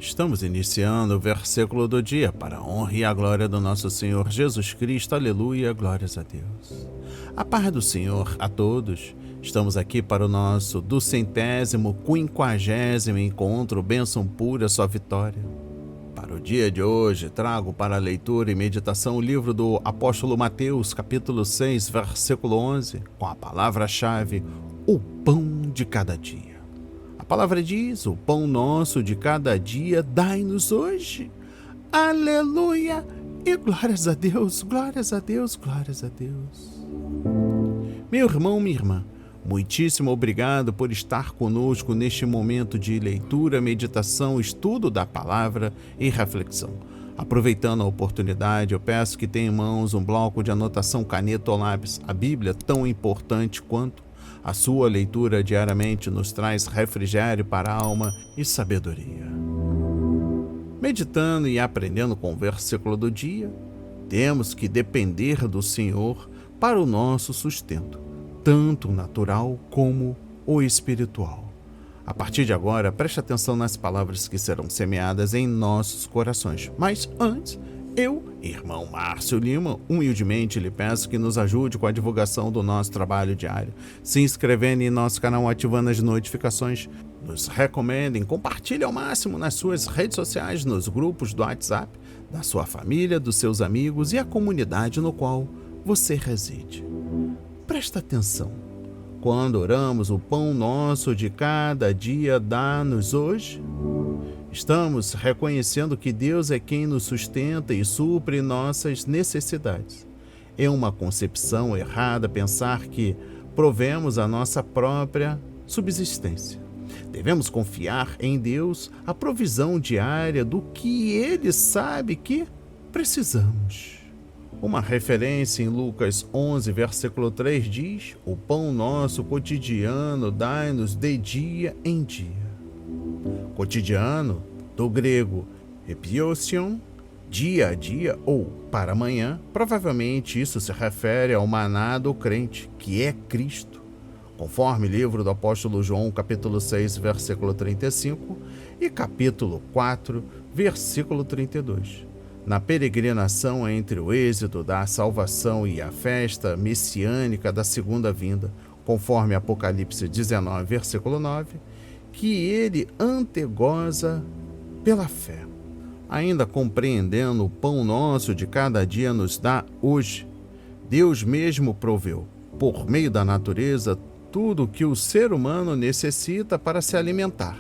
Estamos iniciando o versículo do dia para a honra e a glória do nosso Senhor Jesus Cristo. Aleluia, glórias a Deus. A paz do Senhor a todos. Estamos aqui para o nosso 250º encontro Bênção Pura, Sua Vitória. Para o dia de hoje, trago para a leitura e meditação o livro do apóstolo Mateus, capítulo 6, versículo 11, com a palavra-chave, o pão de cada dia. A palavra diz, o pão nosso de cada dia dai-nos hoje. Aleluia! E glórias a Deus, glórias a Deus, glórias a Deus. Meu irmão, minha irmã, muitíssimo obrigado por estar conosco neste momento de leitura, meditação, estudo da palavra e reflexão. Aproveitando a oportunidade, eu peço que tenha em mãos um bloco de anotação, caneta ou lápis. A Bíblia, tão importante quanto a sua leitura diariamente, nos traz refrigério para a alma e sabedoria. Meditando e aprendendo com o versículo do dia, temos que depender do Senhor para o nosso sustento, tanto o natural como o espiritual. A partir de agora, preste atenção nas palavras que serão semeadas em nossos corações. Mas antes, eu, irmão Márcio Lima, humildemente lhe peço que nos ajude com a divulgação do nosso trabalho diário, se inscrevendo em nosso canal, ativando as notificações, nos recomendem, compartilhe ao máximo nas suas redes sociais, nos grupos do WhatsApp, da sua família, dos seus amigos e a comunidade no qual você reside. Presta atenção. Quando oramos, o pão nosso de cada dia dá-nos hoje, estamos reconhecendo que Deus é quem nos sustenta e supre nossas necessidades. É uma concepção errada pensar que provemos a nossa própria subsistência. Devemos confiar em Deus a provisão diária do que Ele sabe que precisamos. Uma referência em Lucas 11, versículo 3 diz: o pão nosso cotidiano dai-nos de dia em dia. Cotidiano, do grego epiosion, dia a dia ou para amanhã, provavelmente isso se refere ao maná do crente, que é Cristo, conforme livro do apóstolo João, capítulo 6, versículo 35 e capítulo 4, versículo 32. Na peregrinação entre o êxito da salvação e a festa messiânica da segunda vinda, conforme Apocalipse 19, versículo 9, que ele antegoza pela fé. Ainda compreendendo o pão nosso de cada dia nos dá hoje, Deus mesmo proveu, por meio da natureza, tudo o que o ser humano necessita para se alimentar.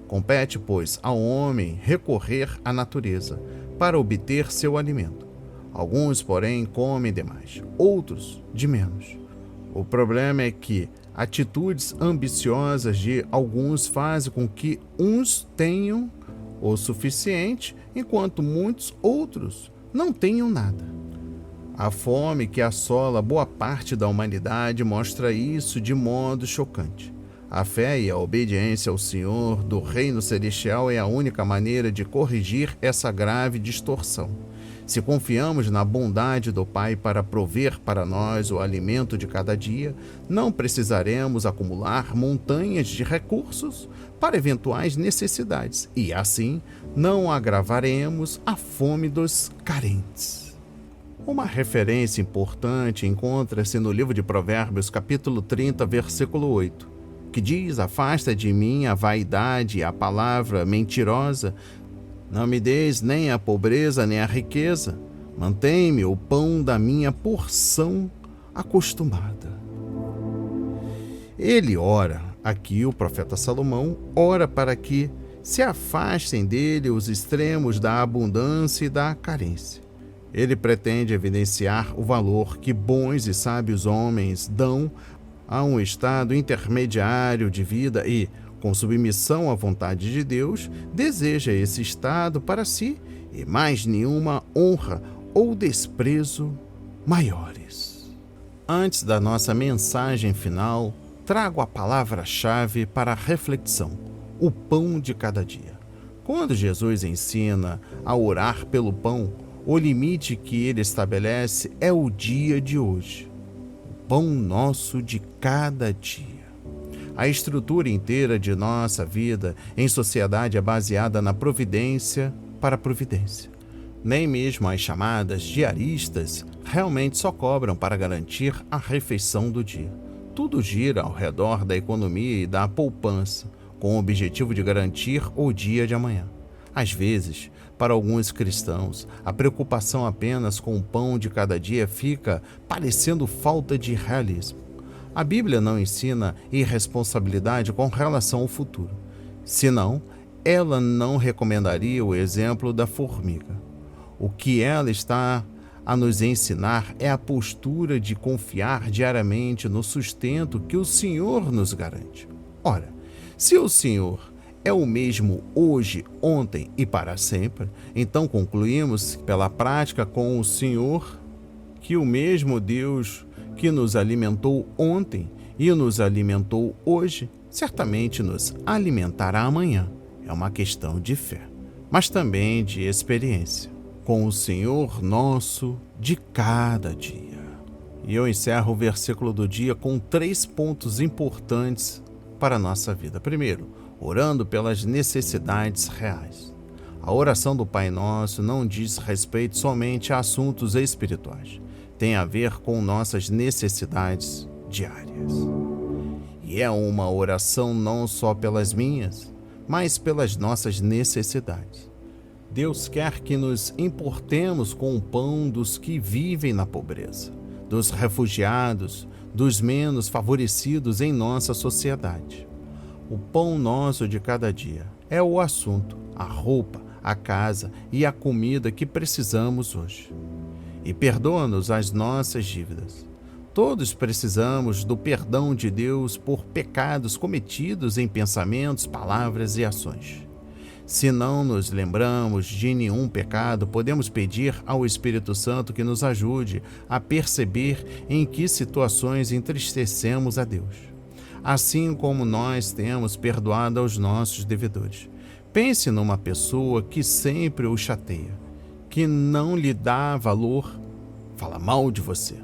Compete, pois, ao homem recorrer à natureza para obter seu alimento. Alguns, porém, comem demais, outros de menos. O problema é que atitudes ambiciosas de alguns fazem com que uns tenham o suficiente, enquanto muitos outros não tenham nada. A fome que assola boa parte da humanidade mostra isso de modo chocante. A fé e a obediência ao Senhor do Reino Celestial é a única maneira de corrigir essa grave distorção. Se confiamos na bondade do Pai para prover para nós o alimento de cada dia, não precisaremos acumular montanhas de recursos para eventuais necessidades e, assim, não agravaremos a fome dos carentes. Uma referência importante encontra-se no livro de Provérbios, capítulo 30, versículo 8, que diz: afasta de mim a vaidade e a palavra mentirosa, não me deis nem a pobreza nem a riqueza, mantém-me o pão da minha porção acostumada. Ele ora, aqui o profeta Salomão ora para que se afastem dele os extremos da abundância e da carência. Ele pretende evidenciar o valor que bons e sábios homens dão a um estado intermediário de vida e, com submissão à vontade de Deus, deseja esse estado para si e mais nenhuma honra ou desprezo maiores. Antes da nossa mensagem final, trago a palavra-chave para a reflexão, o pão de cada dia. Quando Jesus ensina a orar pelo pão, o limite que ele estabelece é o dia de hoje, o pão nosso de cada dia. A estrutura inteira de nossa vida em sociedade é baseada na providência para a providência. Nem mesmo as chamadas diaristas realmente só cobram para garantir a refeição do dia. Tudo gira ao redor da economia e da poupança, com o objetivo de garantir o dia de amanhã. Às vezes, para alguns cristãos, a preocupação apenas com o pão de cada dia fica parecendo falta de realismo. A Bíblia não ensina irresponsabilidade com relação ao futuro. Senão, ela não recomendaria o exemplo da formiga. O que ela está a nos ensinar é a postura de confiar diariamente no sustento que o Senhor nos garante. Ora, se o Senhor é o mesmo hoje, ontem e para sempre, então concluímos pela prática com o Senhor que o mesmo Deus que nos alimentou ontem e nos alimentou hoje, certamente nos alimentará amanhã. É uma questão de fé, mas também de experiência com o Senhor nosso de cada dia. E eu encerro o versículo do dia com 3 pontos importantes para a nossa vida. Primeiro, orando pelas necessidades reais. A oração do Pai Nosso não diz respeito somente a assuntos espirituais. Tem a ver com nossas necessidades diárias. E é uma oração não só pelas minhas, mas pelas nossas necessidades. Deus quer que nos importemos com o pão dos que vivem na pobreza, dos refugiados, dos menos favorecidos em nossa sociedade. O pão nosso de cada dia é o assunto, a roupa, a casa e a comida que precisamos hoje. E perdoa-nos as nossas dívidas. Todos precisamos do perdão de Deus por pecados cometidos em pensamentos, palavras e ações. Se não nos lembramos de nenhum pecado, podemos pedir ao Espírito Santo que nos ajude a perceber em que situações entristecemos a Deus, assim como nós temos perdoado aos nossos devedores. Pense numa pessoa que sempre o chateia, que não lhe dá valor, fala mal de você,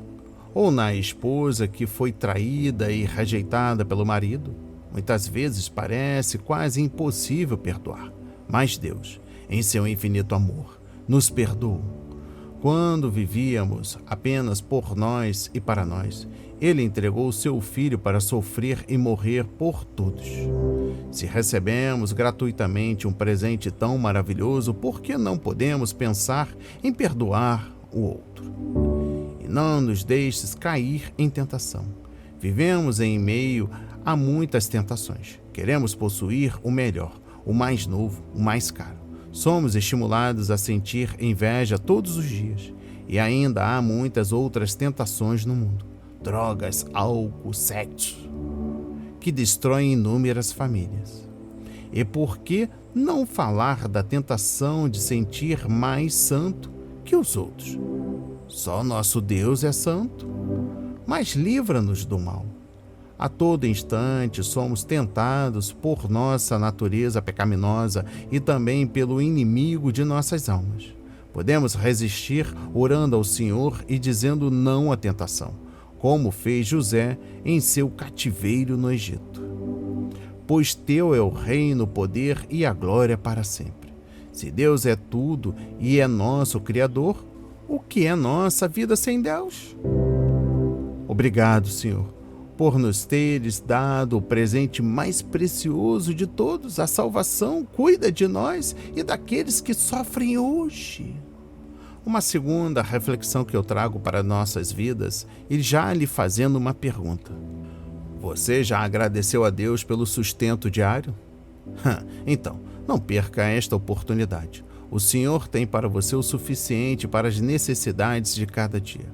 ou na esposa que foi traída e rejeitada pelo marido. Muitas vezes parece quase impossível perdoar. Mas Deus, em seu infinito amor, nos perdoou. Quando vivíamos apenas por nós e para nós, Ele entregou seu Filho para sofrer e morrer por todos. Se recebemos gratuitamente um presente tão maravilhoso, por que não podemos pensar em perdoar o outro? E não nos deixes cair em tentação. Vivemos em meio a muitas tentações. Queremos possuir o melhor, o mais novo, o mais caro. Somos estimulados a sentir inveja todos os dias. E ainda há muitas outras tentações no mundo. Drogas, álcool, sexo, que destroem inúmeras famílias. E por que não falar da tentação de sentir mais santo que os outros? Só nosso Deus é santo, mas livra-nos do mal. A todo instante somos tentados por nossa natureza pecaminosa e também pelo inimigo de nossas almas. Podemos resistir orando ao Senhor e dizendo não à tentação, como fez José em seu cativeiro no Egito. Pois teu é o reino, o poder e a glória para sempre. Se Deus é tudo e é nosso Criador, o que é nossa vida sem Deus? Obrigado, Senhor, por nos teres dado o presente mais precioso de todos, a salvação. Cuida de nós e daqueles que sofrem hoje. Uma segunda reflexão que eu trago para nossas vidas, e já lhe fazendo uma pergunta. Você já agradeceu a Deus pelo sustento diário? Então, não perca esta oportunidade. O Senhor tem para você o suficiente para as necessidades de cada dia.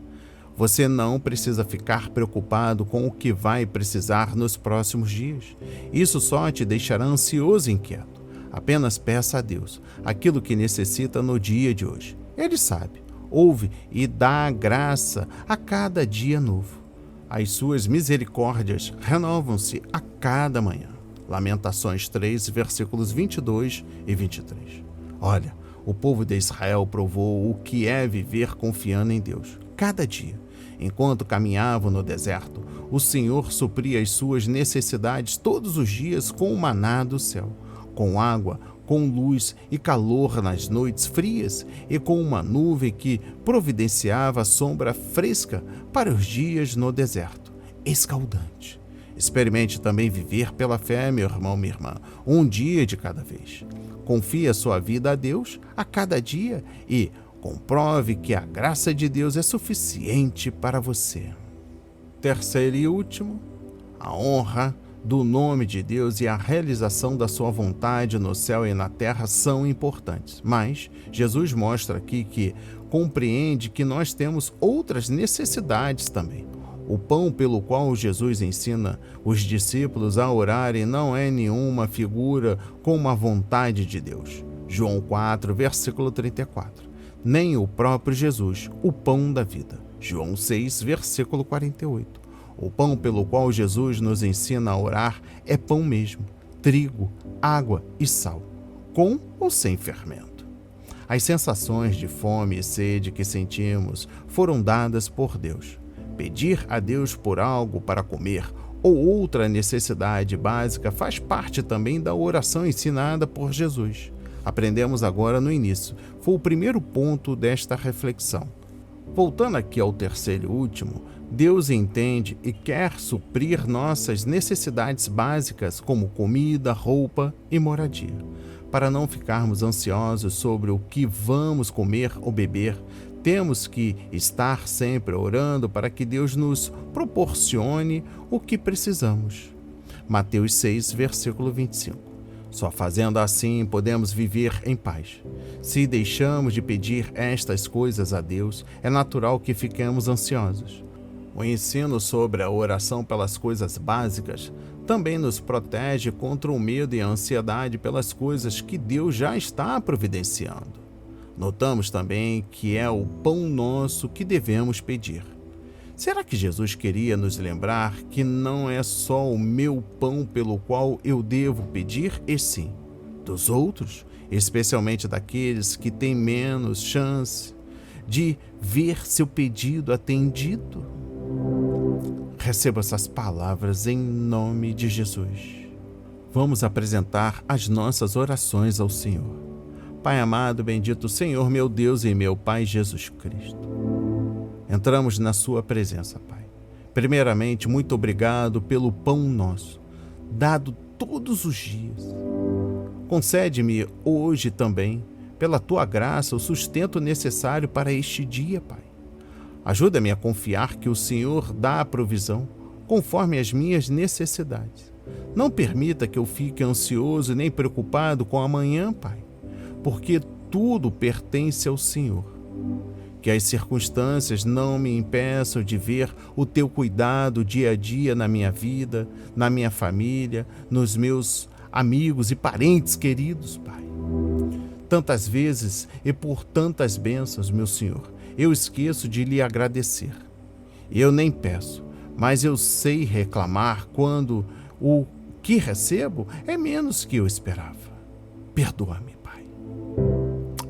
Você não precisa ficar preocupado com o que vai precisar nos próximos dias. Isso só te deixará ansioso e inquieto. Apenas peça a Deus aquilo que necessita no dia de hoje. Ele sabe, ouve e dá graça a cada dia novo. As suas misericórdias renovam-se a cada manhã. Lamentações 3, versículos 22 e 23. Olha, o povo de Israel provou o que é viver confiando em Deus. cada dia. Enquanto caminhavam no deserto, o Senhor supria as suas necessidades todos os dias com o maná do céu, com água, com luz e calor nas noites frias e com uma nuvem que providenciava sombra fresca para os dias no deserto, escaldante. Experimente também viver pela fé, meu irmão, minha irmã, um dia de cada vez. Confie a sua vida a Deus a cada dia e comprove que a graça de Deus é suficiente para você. Terceiro e último, a honra do nome de Deus e a realização da sua vontade no céu e na terra são importantes. Mas Jesus mostra aqui que compreende que nós temos outras necessidades também. O pão pelo qual Jesus ensina os discípulos a orarem não é nenhuma figura como a vontade de Deus. João 4, versículo 34. Nem o próprio Jesus, o pão da vida. João 6, versículo 48. O pão pelo qual Jesus nos ensina a orar é pão mesmo, trigo, água e sal, com ou sem fermento. As sensações de fome e sede que sentimos foram dadas por Deus. Pedir a Deus por algo para comer ou outra necessidade básica faz parte também da oração ensinada por Jesus. Aprendemos agora no início. Foi o primeiro ponto desta reflexão. Voltando aqui ao terceiro e último, Deus entende e quer suprir nossas necessidades básicas como comida, roupa e moradia. Para não ficarmos ansiosos sobre o que vamos comer ou beber, temos que estar sempre orando para que Deus nos proporcione o que precisamos. Mateus 6, versículo 25. Só fazendo assim podemos viver em paz. Se deixamos de pedir estas coisas a Deus, é natural que fiquemos ansiosos. O ensino sobre a oração pelas coisas básicas também nos protege contra o medo e a ansiedade pelas coisas que Deus já está providenciando. Notamos também que é o pão nosso que devemos pedir. Será que Jesus queria nos lembrar que não é só o meu pão pelo qual eu devo pedir, e sim dos outros, especialmente daqueles que têm menos chance de ver seu pedido atendido? Receba essas palavras em nome de Jesus. Vamos apresentar as nossas orações ao Senhor. Pai amado, bendito Senhor, meu Deus e meu Pai Jesus Cristo. Entramos na sua presença, Pai. Primeiramente, muito obrigado pelo pão nosso, dado todos os dias. Concede-me hoje também, pela tua graça, o sustento necessário para este dia, Pai. Ajuda-me a confiar que o Senhor dá a provisão conforme as minhas necessidades. Não permita que eu fique ansioso nem preocupado com amanhã, Pai, porque tudo pertence ao Senhor. Que as circunstâncias não me impeçam de ver o teu cuidado dia a dia na minha vida, na minha família, nos meus amigos e parentes queridos, Pai. Tantas vezes e por tantas bênçãos, meu Senhor, eu esqueço de lhe agradecer. Eu nem peço, mas eu sei reclamar quando o que recebo é menos que eu esperava. Perdoa-me, Pai.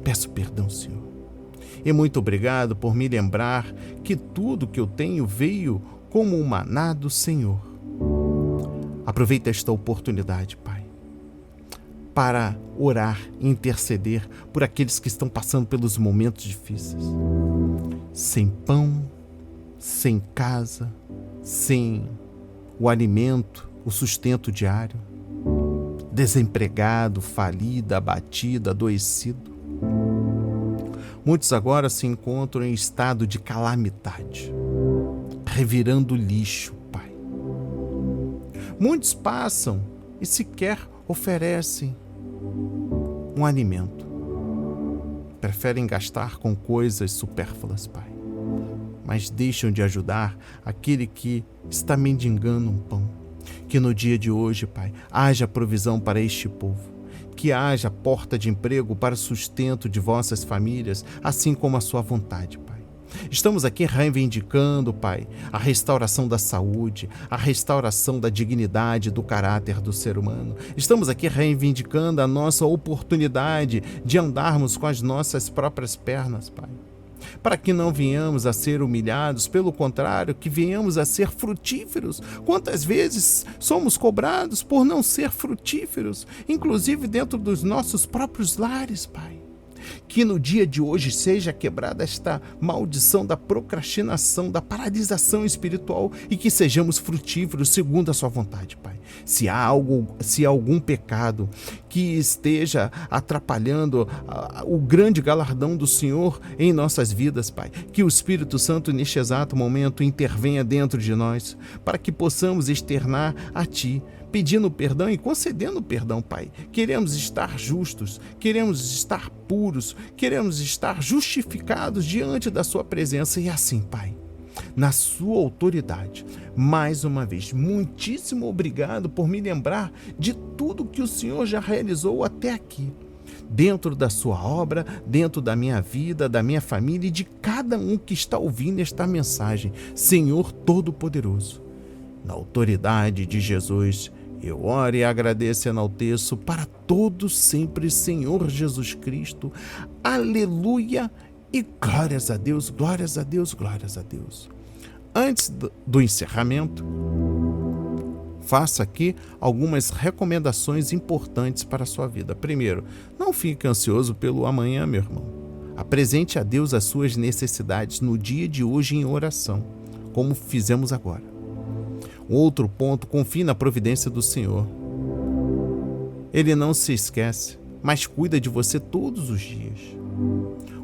Peço perdão, Senhor. E muito obrigado por me lembrar que tudo que eu tenho veio como um maná do Senhor. Aproveita esta oportunidade, Pai, para orar e interceder por aqueles que estão passando pelos momentos difíceis. Sem pão, sem casa, sem o alimento, o sustento diário, desempregado, falido, abatido, adoecido. Muitos agora se encontram em estado de calamidade, revirando lixo, Pai. Muitos passam e sequer oferecem um alimento. Preferem gastar com coisas supérfluas, Pai. Mas deixam de ajudar aquele que está mendigando um pão. Que no dia de hoje, Pai, haja provisão para este povo. Que haja porta de emprego para sustento de vossas famílias, assim como a sua vontade, Pai. Estamos aqui reivindicando, Pai, a restauração da saúde, a restauração da dignidade do caráter do ser humano. Estamos aqui reivindicando a nossa oportunidade de andarmos com as nossas próprias pernas, Pai. para que não venhamos a ser humilhados, pelo contrário, que venhamos a ser frutíferos. Quantas vezes somos cobrados por não ser frutíferos, inclusive dentro dos nossos próprios lares, Pai. Que no dia de hoje seja quebrada esta maldição da procrastinação, da paralisação espiritual e que sejamos frutíferos segundo a sua vontade, Pai. Se há algum pecado que esteja atrapalhando o grande galardão do Senhor em nossas vidas, Pai, que o Espírito Santo neste exato momento intervenha dentro de nós, para que possamos externar a Ti, pedindo perdão e concedendo perdão, Pai. Queremos estar justos, queremos estar puros, queremos estar justificados diante da Sua presença e assim, Pai, na Sua autoridade. Mais uma vez, muitíssimo obrigado por me lembrar de tudo que o Senhor já realizou até aqui, dentro da Sua obra, dentro da minha vida, da minha família e de cada um que está ouvindo esta mensagem. Senhor Todo-Poderoso, na autoridade de Jesus, eu oro e agradeço e enalteço para todos sempre, Senhor Jesus Cristo. Aleluia e glórias a Deus, glórias a Deus, glórias a Deus. Antes do encerramento, faço aqui algumas recomendações importantes para a sua vida. Primeiro, não fique ansioso pelo amanhã, meu irmão. Apresente a Deus as suas necessidades no dia de hoje em oração, como fizemos agora. Outro ponto, confie na providência do Senhor. Ele não se esquece, mas cuida de você todos os dias.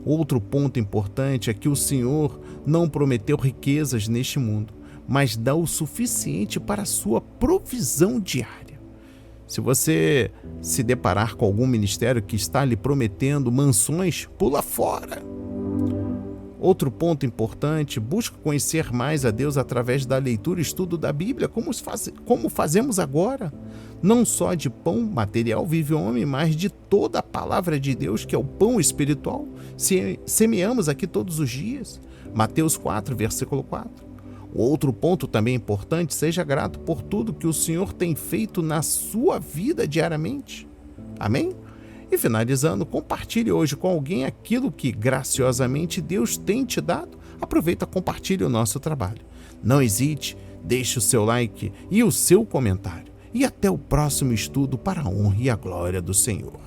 Outro ponto importante é que o Senhor não prometeu riquezas neste mundo, mas dá o suficiente para a sua provisão diária. Se você se deparar com algum ministério que está lhe prometendo mansões, pula fora. Outro ponto importante, busque conhecer mais a Deus através da leitura e estudo da Bíblia, como fazemos agora. Não só de pão material vive o homem, mas de toda a palavra de Deus, que é o pão espiritual, semeamos aqui todos os dias. Mateus 4, versículo 4. Outro ponto também importante, seja grato por tudo que o Senhor tem feito na sua vida diariamente. Amém? E finalizando, compartilhe hoje com alguém aquilo que graciosamente Deus tem te dado. Aproveita, compartilhe o nosso trabalho. Não hesite, deixe o seu like e o seu comentário. E até o próximo estudo para a honra e a glória do Senhor.